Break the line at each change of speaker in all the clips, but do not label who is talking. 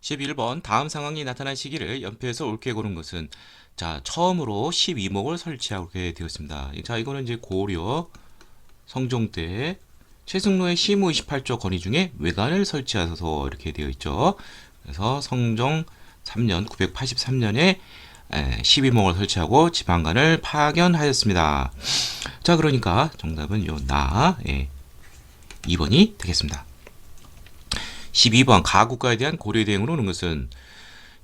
11번 다음 상황이 나타난 시기를 연표해서 옳게 고른 것은 자 처음으로 12목을 설치하게 되었습니다. 자 이거는 이제 고려 성종 때 최승로의 시무 28조 건의 중에 외관을 설치하셔서 이렇게 되어 있죠. 그래서 성종 3년 983년에 12목을 설치하고 지방간을 파견하였습니다. 자 그러니까 정답은 요 2번이 되겠습니다. 12번 가국가에 대한 고려의 대응으로 오는 것은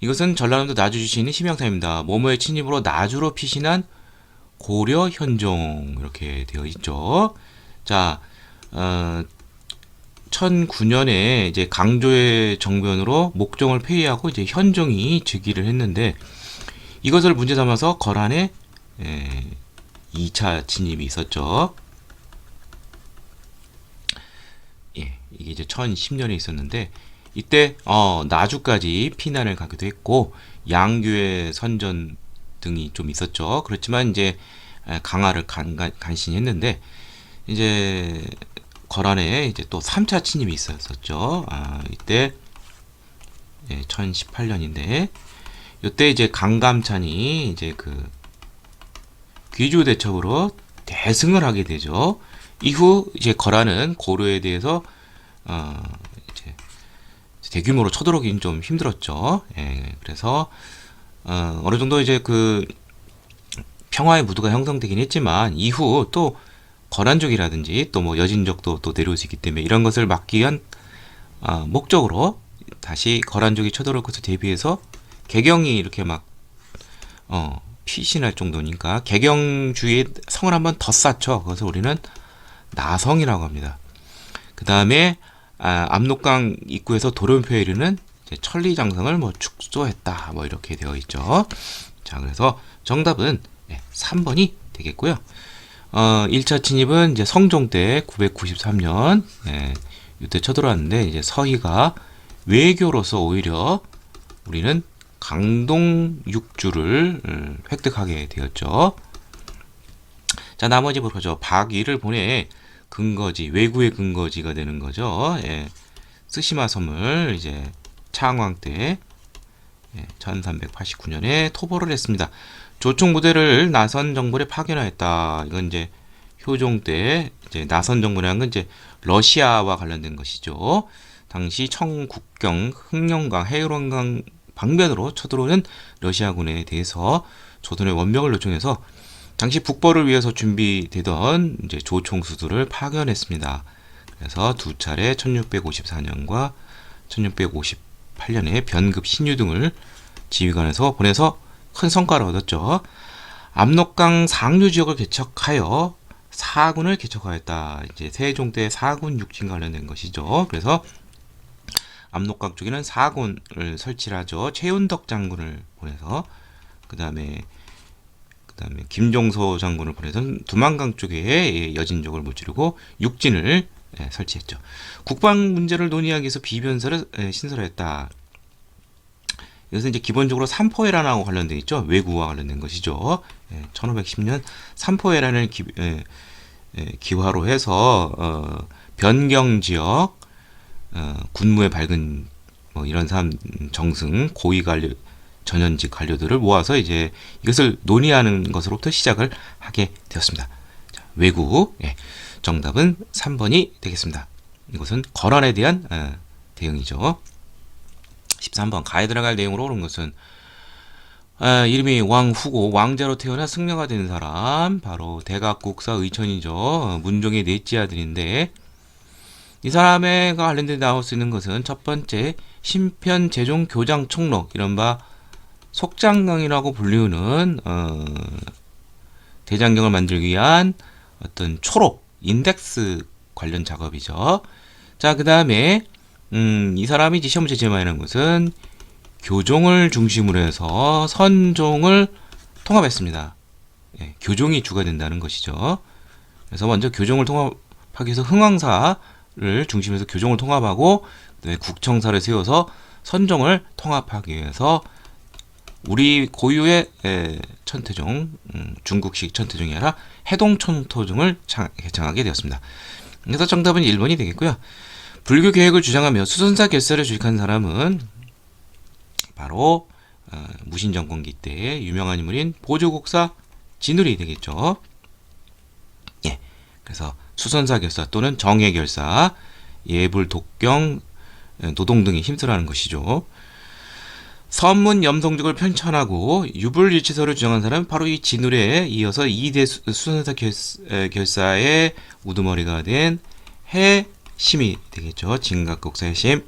이것은 전라남도 나주 지신의 심양사입니다. 모모의 침입으로 나주로 피신한 고려 현종 이렇게 되어 있죠. 자, 1009년에 이제 강조의 정변으로 목종을 폐위하고 이제 현종이 즉위를 했는데 이것을 문제 삼아서 거란에 2차 진입이 있었죠. 예, 이게 이제 1010년에 있었는데 이때 나주까지 피난을 가기도 했고 양교의 선전 등이 좀 있었죠. 그렇지만 이제 강화를 간신히 했는데 이제 거란에 이제 또 3차 침입이 있었죠. 이때 1018년인데 이때 이제 강감찬이 이제 그 귀주 대첩으로 대승을 하게 되죠. 이후 이제 거란은 고려에 대해서 이제 대규모로 쳐들어오긴 좀 힘들었죠. 그래서 어느 정도 이제 그 평화의 무드가 형성되긴 했지만 이후 또 거란족이라든지 또 뭐 여진족도 또 내려올 수 있기 때문에 이런 것을 막기 위한 목적으로 다시 거란족이 쳐들어올 것을 대비해서 개경이 이렇게 막 피신할 정도니까 개경주위에 성을 한번 더 쌓죠. 그것을 우리는 나성이라고 합니다. 그 다음에 압록강 입구에서 도련표에 이르는 천리장성을 뭐 축소했다 뭐 이렇게 되어 있죠. 자 그래서 정답은 3번이 되겠고요. 1차 침입은 이제 성종 때 993년 이때 쳐들어왔는데 이제 서희가 외교로서 오히려 우리는 강동 육주를 획득하게 되었죠. 자 나머지 보죠. 박위를 보내 근거지 외구의 근거지가 되는 거죠. 쓰시마 섬을 이제 창왕 때 1389년에 토벌을 했습니다. 조총 부대를 나선 정벌에 파견하였다. 이건 이제 효종 때 이제 나선 정벌이라는 건 이제 러시아와 관련된 것이죠. 당시 청국경, 흑령강, 해운강 방면으로 쳐들어오는 러시아군에 대해서 조선의 원명을 요청해서 당시 북벌을 위해서 준비되던 이제 조총수들을 파견했습니다. 그래서 두 차례 1654년과 1658년에 변급 신유 등을 지휘관에서 보내서 큰 성과를 얻었죠. 압록강 상류 지역을 개척하여 사군을 개척하였다. 이제 세종 때 사군 육진 관련된 것이죠. 그래서 압록강 쪽에는 사군을 설치를 하죠. 최윤덕 장군을 보내서 그 다음에 김종서 장군을 보내서 두만강 쪽에 여진족을 무찌르고 육진을 설치했죠. 국방 문제를 논의하기 위해서 비변사를 신설했다. 이것은 이제 기본적으로 삼포해란하고 관련되어 있죠. 외구와 관련된 것이죠. 1510년 삼포해란을 기화로 해서 변경 지역 군무에 밝은 뭐 이런 사람 정승 고위 관료 전현직 관료들을 모아서 이제 이것을 논의하는 것으로부터 시작을 하게 되었습니다. 자, 외구 정답은 3번이 되겠습니다. 이것은 거란에 대한 대응이죠. 13번 가에 들어갈 내용으로 오른 것은 이름이 왕후고 왕자로 태어나 승려가 된 사람 바로 대각국사 의천이죠. 문종의 넷째 아들인데 이 사람과 관련된 나올 수 있는 것은 첫 번째 신편 제종 교장 총록 이른바 속장강이라고 불리우는 대장경을 만들기 위한 어떤 초록 인덱스 관련 작업이죠. 자 그 다음에 이 사람이 시험 제시하는 것은 교종을 중심으로 해서 선종을 통합했습니다. 교종이 주가 된다는 것이죠. 그래서 먼저 교종을 통합하기 위해서 흥왕사를 중심으로 해서 교종을 통합하고 국청사를 세워서 선종을 통합하기 위해서 우리 고유의 천태종, 중국식 천태종이 아니라 해동천태종을 개창하게 되었습니다. 그래서 정답은 1번이 되겠고요. 불교 계획을 주장하며 수선사 결사를 주식한 사람은 바로 무신정권기 때 유명한 인물인 보조국사 진울이 되겠죠. 예, 그래서 수선사 결사 또는 정예 결사, 예불, 독경, 노동 등에 힘쓰라는 것이죠. 선문 염성죽을 편찬하고 유불일치서를 주장한 사람은 바로 이 진울에 이어서 2대 수선사 결사의 우두머리가 된 해심이 되겠죠. 진각국사 해심.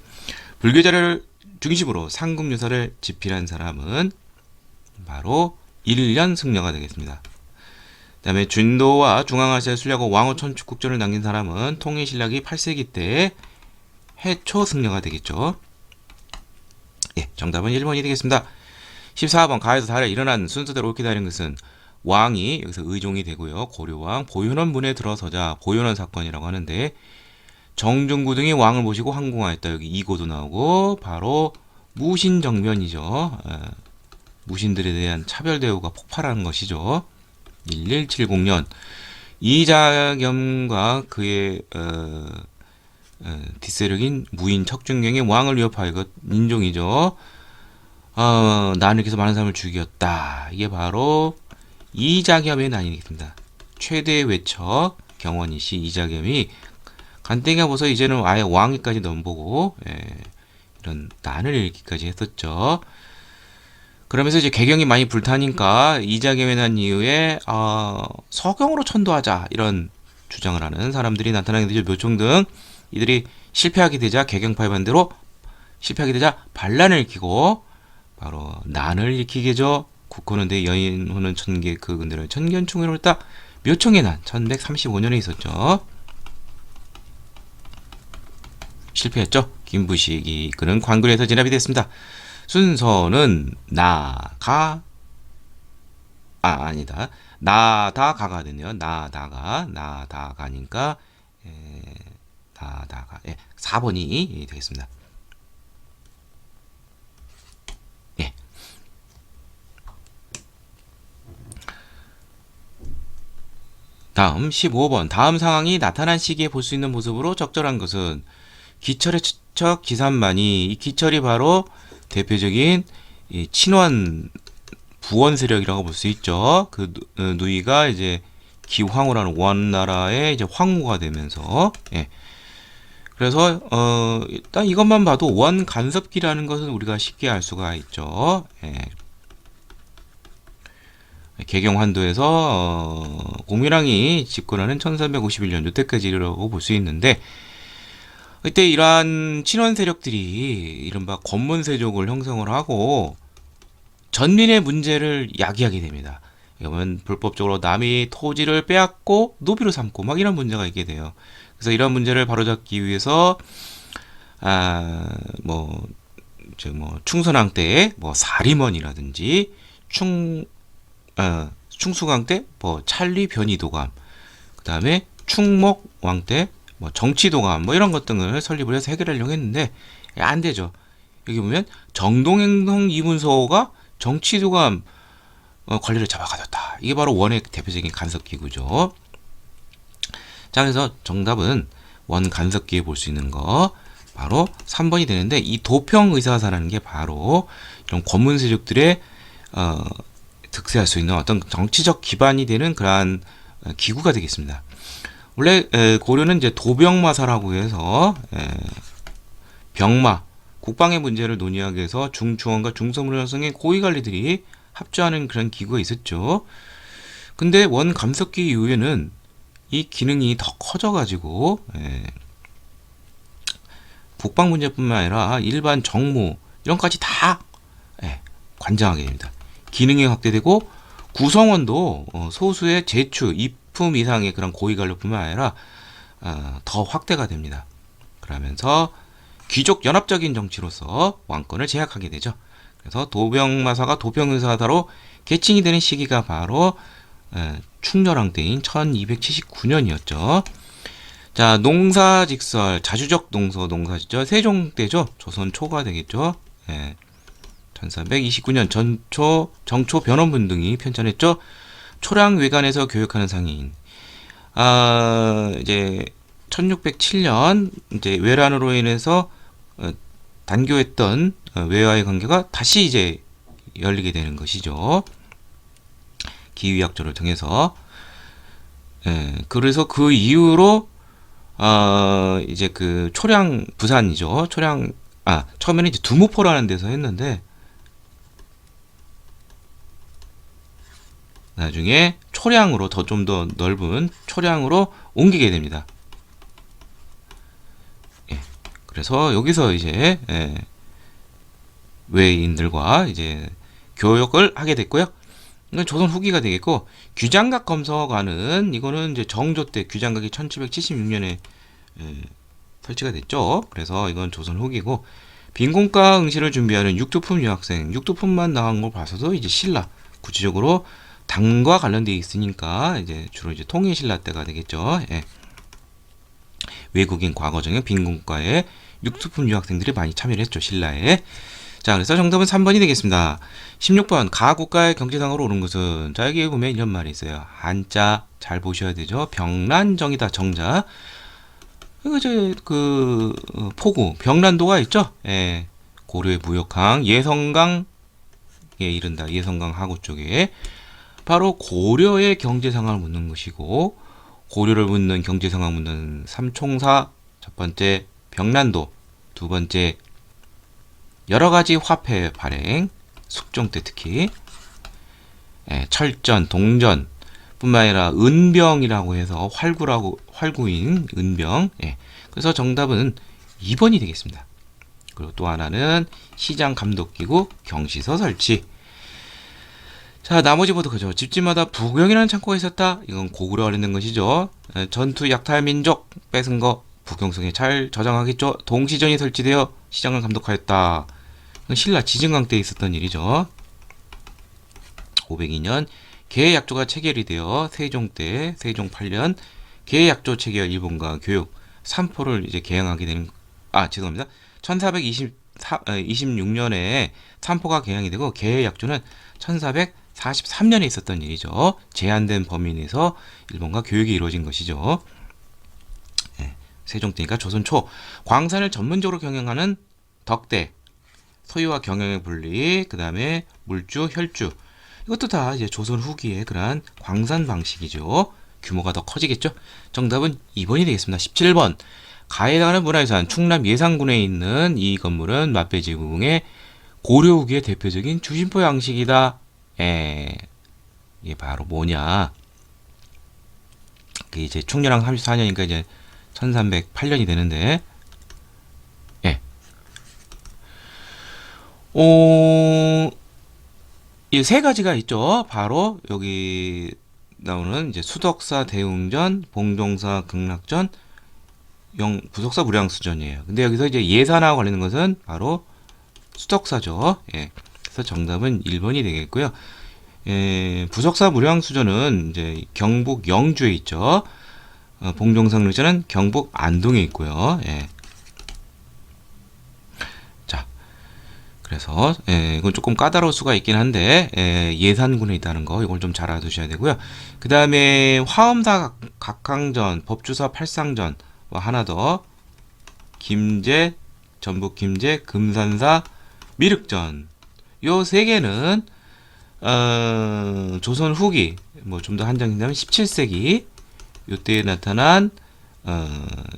불교자를 중심으로 삼국유사를 집필한 사람은 바로 일련 승려가 되겠습니다. 그 다음에 준도와 중앙아시아 순례하고 왕후 천축국전을 남긴 사람은 통일신라기 8세기 때 해초 승려가 되겠죠. 예, 정답은 1번이 되겠습니다. 14번 가에서 달에 일어난 순서대로 옳게 다른 것은 왕이 여기서 의종이 되고요. 고려왕 보현원 문에 들어서자 보현원 사건이라고 하는데 정중구 등이 왕을 모시고 항공하였다. 여기 이고도 나오고 바로 무신정변이죠. 무신들에 대한 차별 대우가 폭발하는 것이죠. 1170년 이자겸과 그의 뒷세력인 무인 척준경이 왕을 위협하여 그 인종이죠. 난을 께서 많은 사람을 죽였다. 이게 바로 이자겸의 난이겠습니다. 최대의 외척 경원이시 이자겸이 간땡이가 보서 이제는 아예 왕위까지 넘보고 이런 난을 일으키기까지 했었죠. 그러면서 이제 개경이 많이 불타니까 이자겸의 난 이후에 서경으로 천도하자 이런 주장을 하는 사람들이 나타나게 되죠. 묘총 등 이들이 실패하게 되자 개경파의 반대로 실패하게 되자 반란을 일으키고 바로 난을 일으키게죠. 국호는 대 여인호는 천개 그 근대로 천견충을 했다. 묘총의 난 1135년에 있었죠. 실패했죠. 김부식이 이끄는 관군에서 진압이 됐습니다. 순서는 아니다. 나다가가 되네요. 나다가니까 나다가 4번이 되겠습니다. 예. 다음 15번 다음 상황이 나타난 시기에 볼 수 있는 모습으로 적절한 것은 기철의 추척 기산만이 이 기철이 바로 대표적인 이 친원 부원 세력이라고 볼 수 있죠. 그 누이가 이제 기황후라는 원나라의 이제 황후가 되면서 그래서 일단 이것만 봐도 원간섭기라는 것은 우리가 쉽게 알 수가 있죠. 개경환도에서 공유랑이 집권하는 1351년 요때까지 이르라고 볼 수 있는데 그때 이러한 친원 세력들이 이른바 권문세족을 형성을 하고 전민의 문제를 야기하게 됩니다. 그러면 불법적으로 남의 토지를 빼앗고 노비로 삼고 막 이런 문제가 있게 돼요. 그래서 이런 문제를 바로잡기 위해서 충선왕 때 사리먼이라든지 충수강 때 찰리 변이도감, 그 다음에 충목왕 때 정치도감 이런 것 등을 설립을 해서 해결하려고 했는데 안 되죠. 여기 보면 정동행성 이문서가 정치도감 권리를 잡아가졌다. 이게 바로 원의 대표적인 간섭기구죠. 자, 그래서 정답은 원 간섭기에 볼 수 있는 거 바로 3번이 되는데 이 도평의사사라는 게 바로 이런 권문세족들의 득세할 수 있는 어떤 정치적 기반이 되는 그러한 기구가 되겠습니다. 원래 고려는 이제 도병마사라고 해서 병마 국방의 문제를 논의하기 위해서 중추원과 중서문 형성의 고위관리들이 합주하는 그런 기구가 있었죠. 근데 원 감석기 이후에는 이 기능이 더 커져가지고 국방 문제뿐만 아니라 일반 정무 이런 것까지 다 관장하게 됩니다. 기능이 확대되고 구성원도 소수의 제추, 입품 이상의 그런 고위관료뿐만 아니라 더 확대가 됩니다. 그러면서 귀족 연합적인 정치로서 왕권을 제약하게 되죠. 그래서 도병마사가 도평의사사로 계칭이 되는 시기가 바로 충렬왕 때인 1279년이었죠. 자, 농사직설, 자주적 농사지죠. 세종 때죠. 조선 초가 되겠죠. 1329년 정초 변원분 등이 편찬했죠. 초량 외관에서 교육하는 상인. 이제 1607년 이제 외란으로 인해서 단교했던 외와의 관계가 다시 이제 열리게 되는 것이죠. 기위약조를 통해서. 그래서 그 이후로 이제 그 초량 부산이죠. 처음에는 이제 두무포라는 데서 했는데 나중에 초량으로 좀 더 넓은 초량으로 옮기게 됩니다. 그래서 여기서 이제 외인들과 이제 교역을 하게 됐고요. 이건 조선 후기가 되겠고, 규장각 검서관은 이거는 이제 정조 때 규장각이 1776년에 설치가 됐죠. 그래서 이건 조선 후기고, 빈공과 응시를 준비하는 육두품 유학생, 육두품만 나온 걸 봐서도 이제 신라, 구체적으로 당과 관련되어 있으니까 이제 주로 이제 통일신라 때가 되겠죠. 외국인 과거정의 빈공과에 육두품 유학생들이 많이 참여를 했죠, 신라에. 자, 그래서 정답은 3번이 되겠습니다. 16번, 가국가의 경제상으로 오른 것은, 자, 여기 보면 이런 말이 있어요. 한자 잘 보셔야 되죠. 병란정이다, 정자. 이거 포구, 병란도가 있죠. 고려의 무역항, 예성강에 이른다. 예성강 하구 쪽에. 바로 고려의 경제상황을 묻는 것이고, 고려를 묻는 경제상황 묻는 삼총사, 첫 번째 병란도, 두 번째 여러가지 화폐 발행, 숙종 때 특히 철전, 동전 뿐만 아니라 은병이라고 해서 활구인 은병. 그래서 정답은 2번이 되겠습니다. 그리고 또 하나는 시장 감독기구 경시서 설치. 자, 나머지 보도 그죠. 집집마다 부경이라는 창고가 있었다. 이건 고구려 관련된 것이죠. 전투 약탈 민족 뺏은 거 부경성에 잘 저장하겠죠. 동시전이 설치되어 시장을 감독하였다. 신라 지증강 때 있었던 일이죠. 502년 계약조가 체결이 되어 세종 때, 세종 8년 계약조 체결 일본과 교육 3포를 이제 개항하게 되는, 죄송합니다. 1426년에 3포가 개항이 되고 계약조는 1443년에 있었던 일이죠. 제한된 범위 내에서 일본과 교육이 이루어진 것이죠. 세종 때니까 조선 초 광산을 전문적으로 경영하는 덕대, 소유와 경영의 분리, 그 다음에 물주, 혈주, 이것도 다 이제 조선 후기의 그러한 광산 방식이죠. 규모가 더 커지겠죠. 정답은 2번이 되겠습니다. 17번, 가에 해당하는 문화유산 충남 예산군에 있는 이 건물은 맛배지궁의 고려 후기의 대표적인 주심포 양식이다. 이게 바로 뭐냐? 이제 충렬왕 34년이니까 이제 1308년이 되는데, 이 세 가지가 있죠. 바로 여기 나오는 이제 수덕사 대웅전, 봉종사 극락전, 부석사 무량수전이에요. 근데 여기서 이제 예산하고 관련된 것은 바로 수덕사죠. 그래서 정답은 1번이 되겠고요. 부석사 무량수전은 이제 경북 영주에 있죠. 봉종사 극락전은 경북 안동에 있고요. 그래서 이건 조금 까다로울 수가 있긴 한데 예산군에 있다는 거 이걸 좀 잘 알아두셔야 되고요. 그 다음에 화엄사 각항전, 법주사 팔상전과 하나 더 김제, 전북 김제, 금산사 미륵전, 요 세 개는 조선 후기, 뭐 좀 더 한정된다면 17세기 요때에 나타난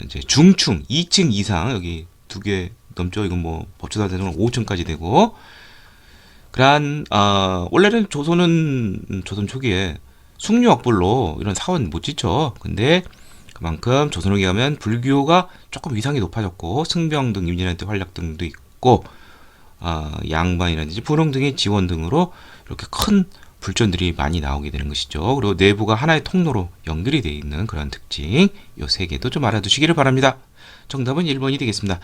이제 중충 2층 이상, 여기 두 개 넘죠. 이건 뭐 법주사 대전은 5층까지 되고, 그러한 원래는 조선 초기에 숭유악불로 이런 사원 못 짓죠. 근데 그만큼 조선 후기 가면 불교가 조금 위상이 높아졌고, 승병 등 임진왜란 활약 등도 있고, 양반이라든지 불흥 등의 지원 등으로 이렇게 큰 불전들이 많이 나오게 되는 것이죠. 그리고 내부가 하나의 통로로 연결이 되어 있는 그런 특징, 요 세 개도 좀 알아두시기를 바랍니다. 정답은 1번이 되겠습니다.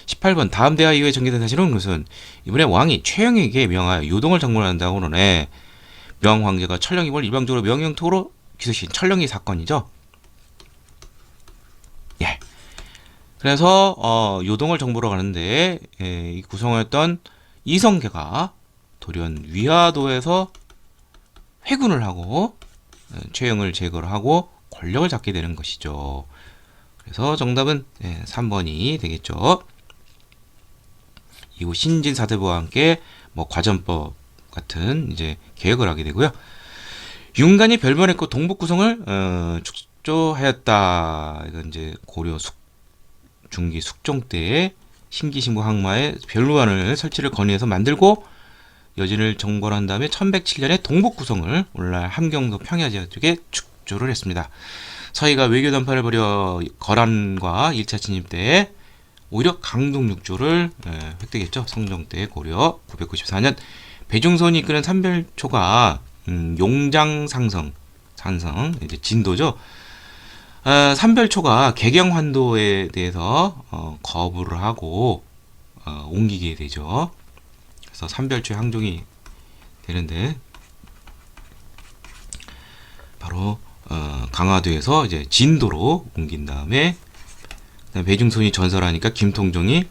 18번, 다음 대화 이후에 전개된 사실은 것은, 이번에 왕이 최영에게 명하여 요동을 장문한다고 그러네. 명황제가 철령이걸 일방적으로 명령토로 기소신 철령이 사건이죠. 그래서 요동을 정보로 가는데 이 구성하였던 이성계가 돌연 위화도에서 회군을 하고 최영을 제거를 하고 권력을 잡게 되는 것이죠. 그래서 정답은 3번이 되겠죠. 이후 신진 사대부와 함께 뭐 과전법 같은 이제 개혁을 하게 되고요. 윤관이 별번했고 동북 구성을 축조하였다. 이건 이제 고려 중기 숙종 때에 신기신고 항마에 별루안을 설치를 건의해서 만들고 여진을 정벌한 다음에 1107년에 동북 구성을 오늘날 함경도 평야 지역 쪽에 축조를 했습니다. 서희가 외교 전파를 벌여 거란과 1차 침입 때 오히려 강동 6조를 획득했죠. 성종 때 고려 994년 배중선이 이끄는 삼별초가 용장상성 이제 진도죠. 삼별초가 개경환도에 대해서 거부를 하고 옮기게 되죠. 그래서 삼별초의 항종이 되는데 바로 강화도에서 이제 진도로 옮긴 다음에 배중손이 전설하니까 김통종이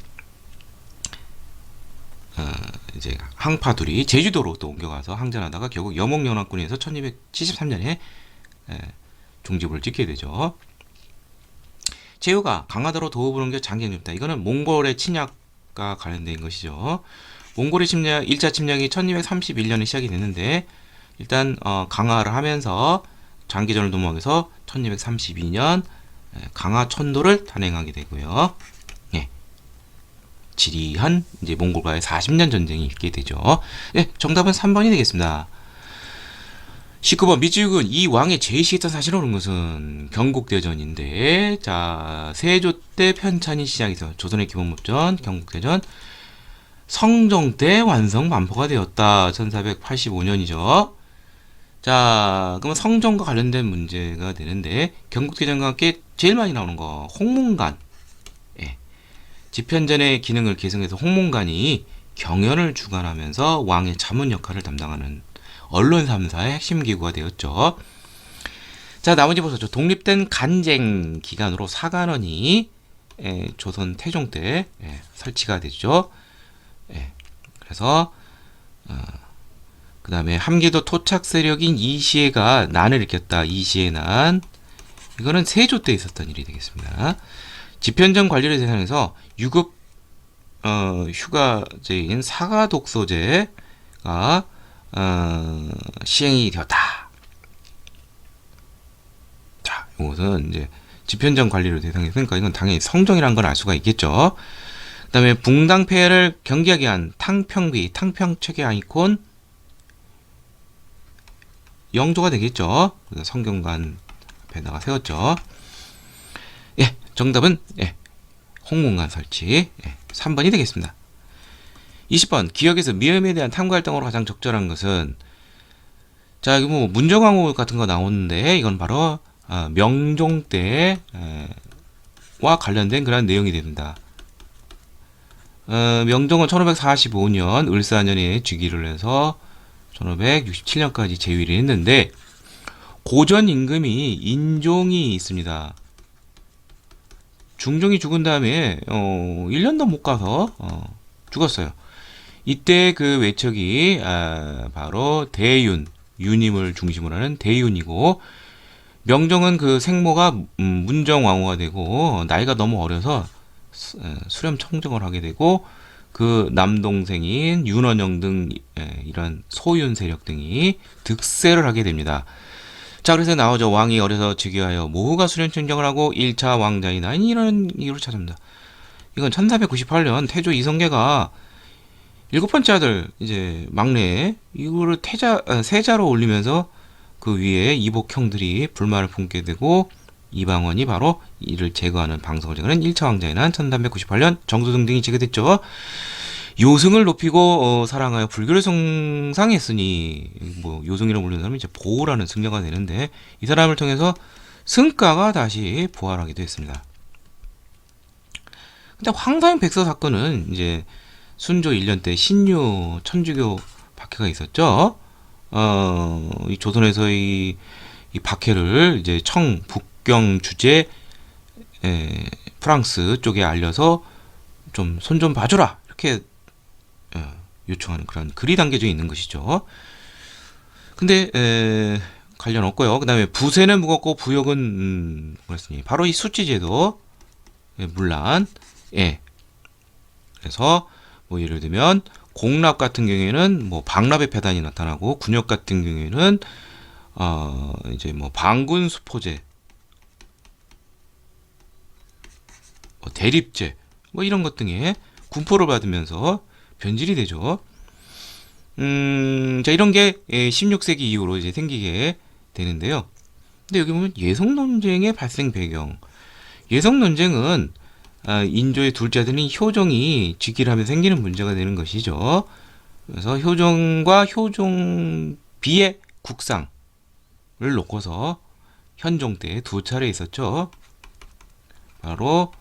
이제 항파둘이 제주도로 또 옮겨가서 항전하다가 결국 여몽연합군에서 1273년에 종집을 찍게 되죠. 제후가 강화도로 도읍을 옮겨 장경립다. 이거는 몽골의 침략과 관련된 것이죠. 몽골의 침략 1차 침략이 1231년에 시작이 됐는데 일단 강화를 하면서 장기전을 도모하면서 1232년 강화천도를 단행하게 되고요. 예. 지리한 이제 몽골과의 40년 전쟁이 있게 되죠. 예, 정답은 3번이 되겠습니다. 19번 미주군 이 왕의 제시했던 사실을 오는 것은 경국대전인데 자 세조 때 편찬이 시작해서 조선의 기본법전 경국대전 성종 때 완성 반포가 되었다. 1485년이죠. 자 그러면 성종과 관련된 문제가 되는데 경국대전과 함께 제일 많이 나오는 거 홍문관. 예. 집현전의 기능을 계승해서 홍문관이 경연을 주관하면서 왕의 자문 역할을 담당하는 언론 3사의 핵심 기구가 되었죠. 자 나머지 보시죠. 독립된 간쟁 기간으로 사관원이 조선 태종 때 설치가 됐죠. 그래서 그 다음에 함기도 토착 세력인 이시해가 난을 일으켰다. 이시해 난 이거는 세조 때 있었던 일이 되겠습니다. 집현전 관리를 대상해서 유급 휴가제인 사가독소제가 시행이 되었다. 자, 이것은 이제 집현전 관리를 대상했으니까 이건 당연히 성종이라는 걸 알 수가 있겠죠. 그 다음에 붕당폐해를 경계하게 한 탕평비, 탕평책의 아이콘 영조가 되겠죠. 성경관 앞에다가 세웠죠. 예, 정답은 홍문관 설치 3번이 되겠습니다. 20번 기역에서 미음에 대한 탐구활동으로 가장 적절한 것은 자 이거 뭐 문정왕후 같은 거 나오는데 이건 바로 명종 때와 관련된 그런 내용이 됩니다. 명종은 1545년 을사년에 즉위를 해서 1567년까지 재위를 했는데 고전 임금이 인종이 있습니다. 중종이 죽은 다음에 1년도 못 가서 죽었어요. 이때 그 외척이 바로 대윤, 유님을 중심으로 하는 대윤이고 명종은 그 생모가 문정왕후가 되고 나이가 너무 어려서 수렴 청정을 하게 되고 그 남동생인 윤원영 등 이런 소윤 세력 등이 득세를 하게 됩니다. 자 그래서 나오죠. 왕이 어려서 즉위하여 모후가 수렴 청정을 하고 1차 왕자이나 이런 이유를 찾습니다. 이건 1498년 태조 이성계가 7번째 아들 이제 막내 이거를 세자로 올리면서 그 위에 이복형들이 불만을 품게 되고 이방원이 바로 이를 제거하는 방송을 제거하는 1차 왕자에 난 1398년 정조등 등이 제거됐죠. 요승을 높이고 사랑하여 불교를 성상했으니 뭐 요승이라고 부르는 사람이 이제 보호라는 승려가 되는데 이 사람을 통해서 승가가 다시 부활하게 됐습니다. 근데 황사현 백서 사건은 이제 순조 1년 때 신유 천주교 박해가 있었죠. 이 조선에서 이 박해를 이제 북경 주재 프랑스 쪽에 알려서 좀 손 좀 봐주라 이렇게 요청하는 그런 글이 담겨져 있는 것이죠. 근데 관련 없고요. 그 다음에 부세는 무겁고 부역은 그랬으니 바로 이 수치제도 문란 그래서 뭐 예를 들면 공납 같은 경우에는 뭐 방납의 패단이 나타나고, 군역 같은 경우에는 이제 뭐 방군 수포제, 뭐 대립제, 뭐 이런 것 등의 군포를 받으면서 변질이 되죠. 자, 이런 게 16세기 이후로 이제 생기게 되는데요. 근데 여기 보면 예성 논쟁의 발생 배경. 예성 논쟁은 인조의 둘째 아들인 효종이 즉위를 하면 생기는 문제가 되는 것이죠. 그래서 효종과 효종비의 국상을 놓고서 현종 때 두 차례 있었죠. 바로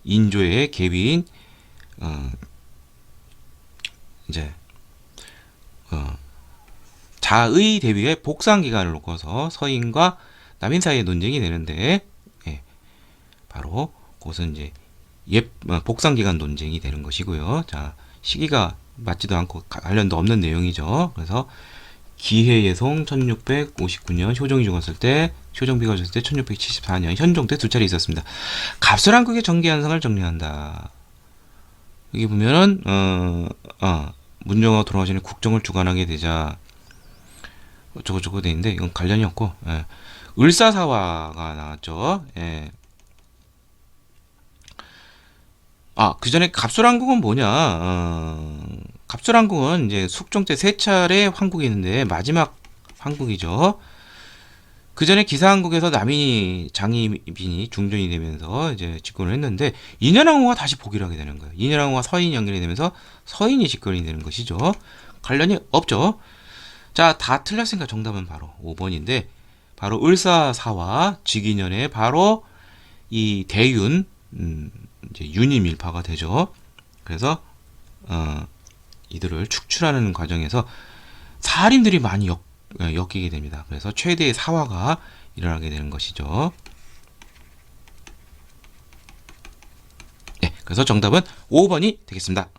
인조의 계위인 이제 자의 대비의 복상 기간을 놓고서 서인과 남인 사이의 논쟁이 되는데, 바로 그것은 이제 복상 기간 논쟁이 되는 것이고요. 자, 시기가 맞지도 않고 관련도 없는 내용이죠. 그래서 기해예송 1659년 효종이 죽었을 때, 효종비가 죽었을 때 1674년 현종 때 두 차례 있었습니다. 갑술한국의 전개 현상을 정리한다. 여기 보면은 문정아 돌아가시는 국정을 주관하게 되자 어쩌고저쩌고 돼 있는데, 이건 관련이 없고, 을사사화가 나왔죠. 그 전에 갑술한국은 뭐냐? 갑술한국은 이제 숙종 때 세 차례 황국이 있는데 마지막 황국이죠. 그 전에 기사한국에서 남인이 장희빈이 중전이 되면서 이제 집권을 했는데, 인현왕후가 다시 복위를 하게 되는 거예요. 인현왕후가 서인이 연결이 되면서 서인이 집권이 되는 것이죠. 관련이 없죠. 자, 다 틀렸으니까 정답은 바로 5번인데, 바로 을사사화 직인년에 바로 이 대윤, 이제 윤이 밀파가 되죠. 그래서 이들을 축출하는 과정에서 살인들이 많이 엮이게 됩니다. 그래서 최대의 사화가 일어나게 되는 것이죠. 그래서 정답은 5번이 되겠습니다.